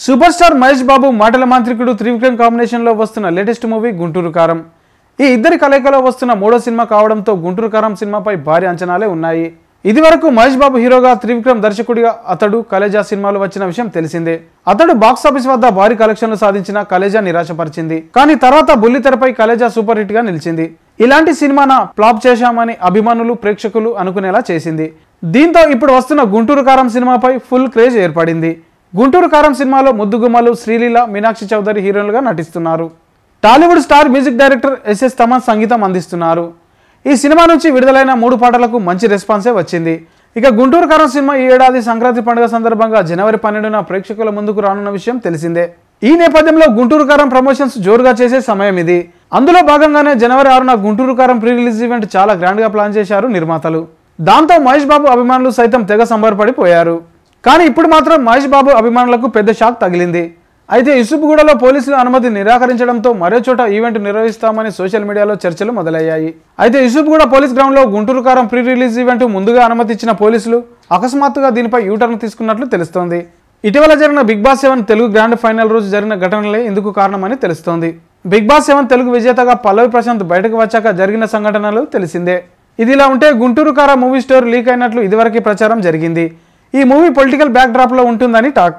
Super star Mahesh Babu మాటల మాంత్రికుడు త్రివిక్రమ్ కాంబినేషన్లో వస్తున్న లేటెస్ట్ మూవీ గుంటూరు కారం. ఈ ఇద్దరి కలయికలో వస్తున్న మూడో సినిమా కావడంతో గుంటూరు కారం సినిమాపై భారీ అంచనాలే ఉన్నాయి. ఇదివరకు మహేష్ బాబు హీరోగా, త్రివిక్రమ్ దర్శకుడిగా అతడు కలేజా సినిమాలు వచ్చిన విషయం తెలిసిందే. అతడు బాక్సాఫీస్ వద్ద భారీ కలెక్షన్లు సాధించిన కలేజా నిరాశపరిచింది. కానీ తర్వాత బుల్లితెరపై కలేజా సూపర్ హిట్ గా నిలిచింది. ఇలాంటి సినిమాన ఫ్లాప్ చేశామని అభిమానులు, ప్రేక్షకులు అనుకునేలా చేసింది. దీంతో ఇప్పుడు వస్తున్న గుంటూరు కారం సినిమాపై ఫుల్ క్రేజ్ ఏర్పడింది. గుంటూరు కారం సినిమాలో ముద్దుగుమ్మలు, శ్రీలీల, మీనాక్షి చౌదరి హీరోలుగా నటిస్తున్నారు. Tollywood star music director S S Thaman సంగీతం అందిస్తున్నారు. ఈ సినిమా నుంచి విడుదలైన 3 పాటలకు మంచి రెస్పాన్సే వచ్చింది. ఇక గుంటూరు కారం సినిమా ఈ ఏడాది సంక్రాంతి పండుగ సందర్భంగా జనవరి 12న ప్రేక్షకుల ముందుకు రానున్న విషయం తెలిసిందే. ఈ నేపథ్యంలో గుంటూరు కారం ప్రమోషన్స్ జోరుగా చేసే సమయం ఇది. అందులో భాగంగానే జనవరి 6న గుంటూరు కారం ప్రీ రిలీజ్ ఈవెంట్ చాలా గ్రాండ్ గా ప్లాన్ చేశారు నిర్మాతలు. దాంతో మహేష్ బాబు అభిమానులు సైతం తెగ సంబరపడిపోయారు. కానీ ఇప్పుడు మాత్రం మహేష్ బాబు అభిమానులకు పెద్ద షాక్ తగిలింది. అయితే యూసుఫ్గూడలో పోలీసులు అనుమతి నిరాకరించడంతో మరో చోట ఈవెంట్ నిర్వహిస్తామని సోషల్ మీడియాలో చర్చలు మొదలయ్యాయి. అయితే యూసుఫ్గూడ పోలీస్ గ్రౌండ్లో గుంటూరు కారం ప్రీ రిలీజ్ ఈవెంట్ ముందుగా అనుమతి ఇచ్చిన పోలీసులు అకస్మాత్తుగా దీనిపై యూటర్న్ తీసుకున్నట్లు తెలుస్తోంది. ఇటీవల జరిగిన Bigg Boss 7 Telugu grand final రోజు జరిగిన ఘటనలే ఇందుకు కారణమని తెలుస్తోంది. బిగ్ బాస్ 7 తెలుగు విజేతగా పల్లవి ప్రశాంత్ బయటకు వచ్చాక జరిగిన సంఘటనలు తెలిసిందే. ఇదిలా ఉంటే గుంటూరు కారం మూవీ స్టోరీ లీక్ అయినట్లు ఇదివరకే ప్రచారం జరిగింది. ఈ మూవీ పొలిటికల్ బ్యాక్ డ్రాప్ లో ఉంటుందని టాక్.